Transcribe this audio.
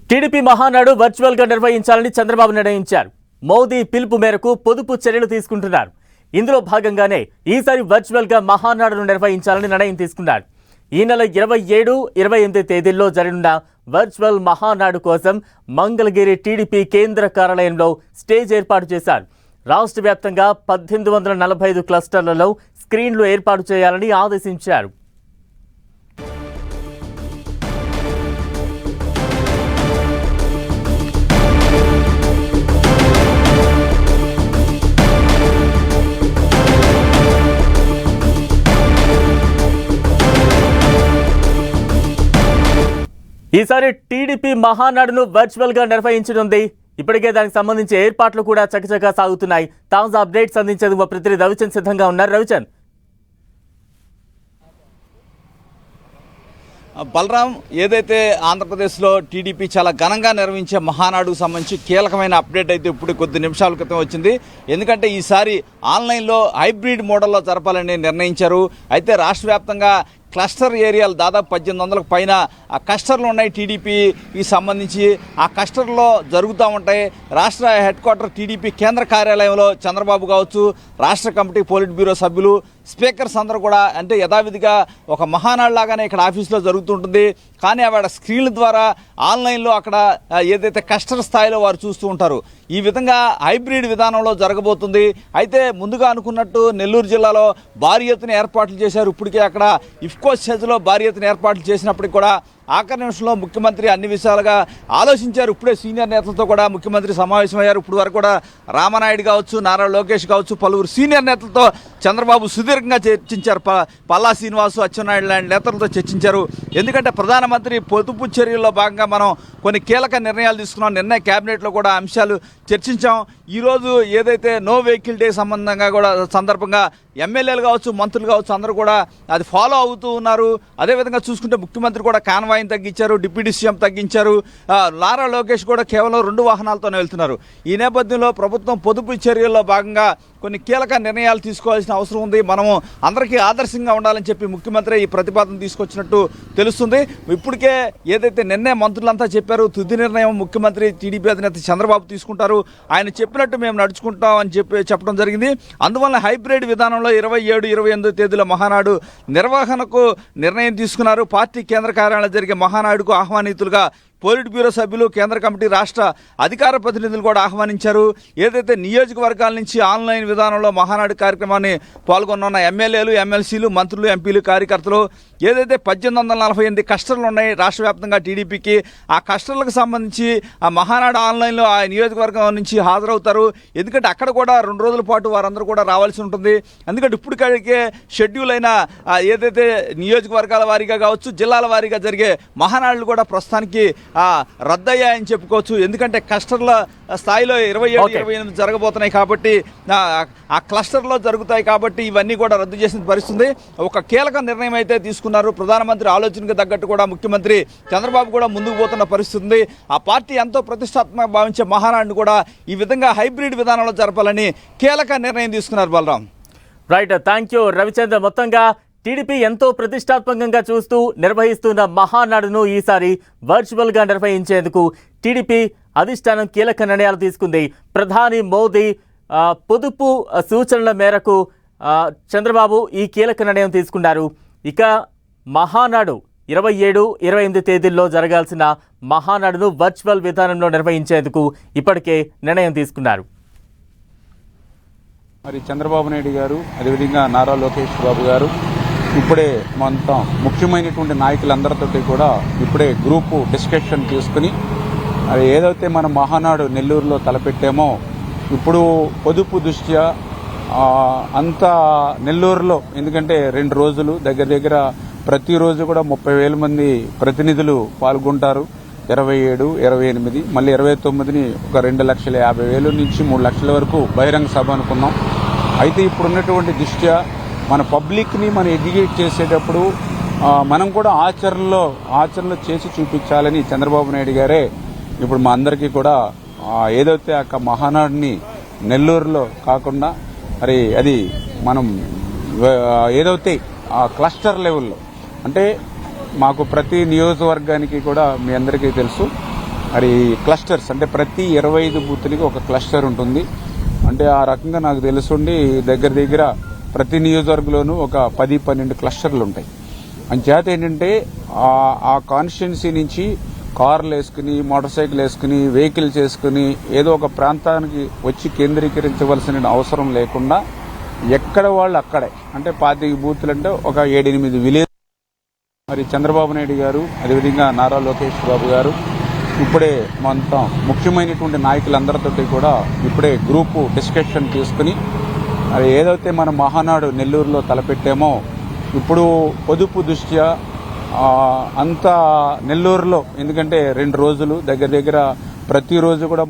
TDP Mahanadu virtual గా నిర్వహించాలని చంద్రబాబు నిర్ణయించారు. మోదీ పిలుపు మేరకు పొదుపు చర్యలు తీసుకుంటున్నారు. ఇందులో భాగంగానే ఈసారి వర్చువల్ గా మహానాడును నిర్వహించాలని నిర్ణయం తీసుకున్నారు. ఈ నెల 27, 28 తేదీల్లో జరగనున్న వర్చువల్ మహానాడు కోసం మంగళగిరి టీడీపీ కేంద్ర కార్యాలయంలో స్టేజ్ ఏర్పాటు చేశారు. రాష్ట్ర వ్యాప్తంగా 1845 క్లస్టర్లలో స్క్రీన్లు ఏర్పాటు చేయాలని ఆదేశించారు. ఈసారి టీడీపీ మహానాడును వర్చువల్ గా నిర్వహించనుంది. ఇప్పటికే దానికి సంబంధించి ఏర్పాట్లు కూడా చకచకా సాగుతున్నాయి. తాజా అప్డేట్స్ అందించేందుకు మా ప్రతినిధి రవిచంద్ సిద్ధంగా ఉన్నారు. రవిచంద్, బలరాం, ఏదైతే ఆంధ్రప్రదేశ్లో టీడీపీ చాలా ఘనంగా నిర్వహించే మహానాడుకు సంబంధించి కీలకమైన అప్డేట్ అయితే ఇప్పుడు కొద్ది నిమిషాల క్రితం వచ్చింది. ఎందుకంటే ఈసారి ఆన్లైన్లో హైబ్రిడ్ మోడల్లో జరపాలని నిర్ణయించారు. అయితే రాష్ట్ర వ్యాప్తంగా క్లస్టర్ ఏరియాలు దాదాపు 1800కు పైన ఆ క్లస్టర్లు ఉన్నాయి. టీడీపీకి సంబంధించి ఆ క్లస్టర్లో జరుగుతూ ఉంటాయి. రాష్ట్ర హెడ్ క్వార్టర్ టీడీపీ కేంద్ర కార్యాలయంలో చంద్రబాబు కావచ్చు, రాష్ట్ర కమిటీ పోలిట్ బ్యూరో సభ్యులు, స్పీకర్స్ అందరూ కూడా అంటే యథావిధిగా ఒక మహానాడు లాగానే ఇక్కడ ఆఫీస్లో జరుగుతుంటుంది. కానీ అక్కడ స్క్రీన్ల ద్వారా ఆన్లైన్లో అక్కడ ఏదైతే క్లస్టర్ స్థాయిలో వారు చూస్తూ ఉంటారు. ఈ విధంగా హైబ్రిడ్ విధానంలో జరగబోతుంది. అయితే ముందుగా అనుకున్నట్టు నెల్లూరు జిల్లాలో భారీ ఎత్తున ఏర్పాట్లు చేశారు. ఇప్పటికే అక్కడ ఇఫ్కో సెజ్లో భారీ ఎత్తున ఏర్పాట్లు చేసినప్పటికీ కూడా ఆఖరి నిమిషంలో ముఖ్యమంత్రి అన్ని విషయాలుగా ఆలోచించారు. ఇప్పుడే సీనియర్ నేతలతో కూడా ముఖ్యమంత్రి సమావేశమయ్యారు. ఇప్పుడు వరకు కూడా రామనాయుడు కావచ్చు, నారా లోకేష్ కావచ్చు, పలువురు సీనియర్ నేతలతో చంద్రబాబు సుదీర్ఘంగా చర్చించారు. పల్లా శ్రీనివాసు, అచ్చెన్నాయుడు లాంటి నేతలతో చర్చించారు. ఎందుకంటే ప్రధానమంత్రి పొదుపు చర్యల్లో భాగంగా మనం కొన్ని కీలక నిర్ణయాలు తీసుకున్నాం. నిన్న కేబినెట్లో కూడా అంశాలు చర్చించాం. ఈరోజు ఏదైతే నో వెహికల్ డే సందర్భంగా ఎమ్మెల్యేలు కావచ్చు, మంత్రులు కావచ్చు, అందరూ కూడా అది ఫాలో అవుతూ ఉన్నారు. అదేవిధంగా చూసుకుంటే ముఖ్యమంత్రి కూడా కాన్వాయ్ని తగ్గించారు, డిప్యూటీ సీఎం తగ్గించారు. నారా లోకేష్ కూడా కేవలం 2 వాహనాలతోనే వెళ్తున్నారు. ఈ నేపథ్యంలో ప్రభుత్వం పొదుపు చర్యల్లో భాగంగా కొన్ని కీలక నిర్ణయాలు తీసుకోవాల్సిన అవసరం ఉంది. మనము అందరికీ ఆదర్శంగా ఉండాలని చెప్పి ముఖ్యమంత్రి ఈ ప్రతిపాదన తీసుకొచ్చినట్టు తెలుస్తుంది. ఇప్పటికే ఏదైతే నిన్నే మంత్రులంతా చెప్పారు, తుది నిర్ణయం ముఖ్యమంత్రి టీడీపీ అధినేత చంద్రబాబు తీసుకుంటారు. ఆయన చెప్పినట్టు మేము నడుచుకుంటాం అని చెప్పడం జరిగింది. అందువల్ల హైబ్రిడ్ విధానంలో 27, 28 తేదీల మహానాడు నిర్వహణకు నిర్ణయం తీసుకున్నారు. పార్టీ కేంద్ర కార్యాలయంలో జరిగే మహానాడుకు ఆహ్వానితులుగా పోలిట్ బ్యూరో సభ్యులు, కేంద్ర కమిటీ, రాష్ట్ర అధికార ప్రతినిధులు కూడా ఆహ్వానించారు. ఏదైతే నియోజకవర్గాల నుంచి ఆన్లైన్ విధానంలో మహానాడు కార్యక్రమాన్ని పాల్గొన్న ఎమ్మెల్యేలు, ఎమ్మెల్సీలు, మంత్రులు, ఎంపీలు, కార్యకర్తలు ఏదైతే 1848 క్లస్టర్లు ఉన్నాయి రాష్ట్ర వ్యాప్తంగా టీడీపీకి, ఆ క్లస్టర్లకు సంబంధించి ఆ మహానాడు ఆన్లైన్లో ఆ నియోజకవర్గం నుంచి హాజరవుతారు. ఎందుకంటే అక్కడ కూడా 2 రోజుల పాటు వారందరూ కూడా రావాల్సి ఉంటుంది. ఎందుకంటే ఇప్పటికే షెడ్యూల్ అయిన ఏదైతే నియోజకవర్గాల వారీగా కావచ్చు, జిల్లాల వారీగా జరిగే మహానాడులు కూడా ప్రస్తుతానికి రద్దయ్యాయని చెప్పుకోవచ్చు. ఎందుకంటే క్లస్టర్ల స్థాయిలో 27, 28 జరగబోతున్నాయి కాబట్టి, ఆ క్లస్టర్లో జరుగుతాయి కాబట్టి ఇవన్నీ కూడా రద్దు చేసిన పరిస్థితి. ఒక కీలక నిర్ణయం అయితే తీసుకున్నారు. ప్రధానమంత్రి ఆలోచనకు తగ్గట్టు కూడా ముఖ్యమంత్రి చంద్రబాబు కూడా ముందుకు పోతున్న పరిస్థితి ఉంది. ఆ పార్టీ ఎంతో ప్రతిష్టాత్మక భావించే మహానాడును కూడా ఈ విధంగా హైబ్రిడ్ విధానంలో జరపాలని కీలక నిర్ణయం తీసుకున్నారు. Balaram, right, thank you Ravichandra. మొత్తంగా టీడీపీ ఎంతో ప్రతిష్టాత్మకంగా చూస్తూ నిర్వహిస్తున్న మహానాడును ఈసారి వర్చువల్ గా నిర్వహించేందుకు టీడీపీ అధిష్టానం కీలక నిర్ణయాలు తీసుకుంది. ప్రధాని మోదీ పొదుపు సూచనల మేరకు చంద్రబాబు ఈ కీలక నిర్ణయం తీసుకున్నారు. ఇక మహానాడు 27, 28 తేదీల్లో జరగాల్సిన మహానాడును వర్చువల్ విధానంలో నిర్వహించేందుకు ఇప్పటికే నిర్ణయం తీసుకున్నారు. మరి చంద్రబాబు నాయుడు గారు, అదేవిధంగా నారా లోకేష్ బాబు గారు ఇప్పుడే మొత్తం ముఖ్యమైనటువంటి నాయకులందరితో కూడా ఇప్పుడే గ్రూపు డిస్కషన్ తీసుకుని అది ఏదైతే మనం మహానాడు నెల్లూరులో తలపెట్టామో ఇప్పుడు పొదుపు దృష్ట్యా అంతా నెల్లూరులో, ఎందుకంటే 2 రోజులు దగ్గర ప్రతిరోజు కూడా 30,000 మంది ప్రతినిధులు పాల్గొంటారు. 27, 28, మళ్ళీ 29ని ఒక 2,50,000 నుంచి 3 లక్షల వరకు బహిరంగ సభ అనుకున్నాం. అయితే ఇప్పుడున్నటువంటి దృష్ట్యా మన పబ్లిక్ని మనం ఎడ్యుకేట్ చేసేటప్పుడు మనం కూడా ఆచరణలో చేసి చూపించాలని చంద్రబాబు నాయుడు గారే ఇప్పుడు మా అందరికీ కూడా ఏదైతే ఆ మహానాడుని నెల్లూరులో కాకుండా మరి అది మనం ఏదైతే ఆ క్లస్టర్ లెవెల్లో అంటే మాకు ప్రతి నియోజకవర్గానికి కూడా మీ అందరికీ తెలుసు మరి క్లస్టర్స్ అంటే ప్రతి 25 బూత్లకి ఒక క్లస్టర్ ఉంటుంది. అంటే ఆ రకంగా నాకు తెలుసుండి దగ్గర ప్రతి నియోజకవర్గంలోనూ ఒక 10-12 క్లస్టర్లు ఉంటాయి. అంచేత ఏంటంటే ఆ కాన్స్టిట్యున్సీ నుంచి కార్లు వేసుకుని మోటార్ సైకిల్ వేసుకుని వెహికల్స్ వేసుకుని ఏదో ఒక ప్రాంతానికి వచ్చి కేంద్రీకరించవలసిన అవసరం లేకుండా ఎక్కడ వాళ్ళు అక్కడే అంటే 25 బూత్లు అంటే ఒక 7-8 విలేజ్. మరి చంద్రబాబు నాయుడు గారు అదేవిధంగా నారా లోకేష్ బాబు గారు ఇప్పుడే మొత్తం ముఖ్యమైనటువంటి నాయకులందరితోటి కూడా ఇప్పుడే గ్రూపు డిస్కషన్ తీసుకుని మరి ఏదైతే మనం మహానాడు నెల్లూరులో తలపెట్టామో ఇప్పుడు పొదుపు దృష్ట్యా అంతా నెల్లూరులో ఎందుకంటే 2 రోజులు దగ్గర ప్రతిరోజు కూడా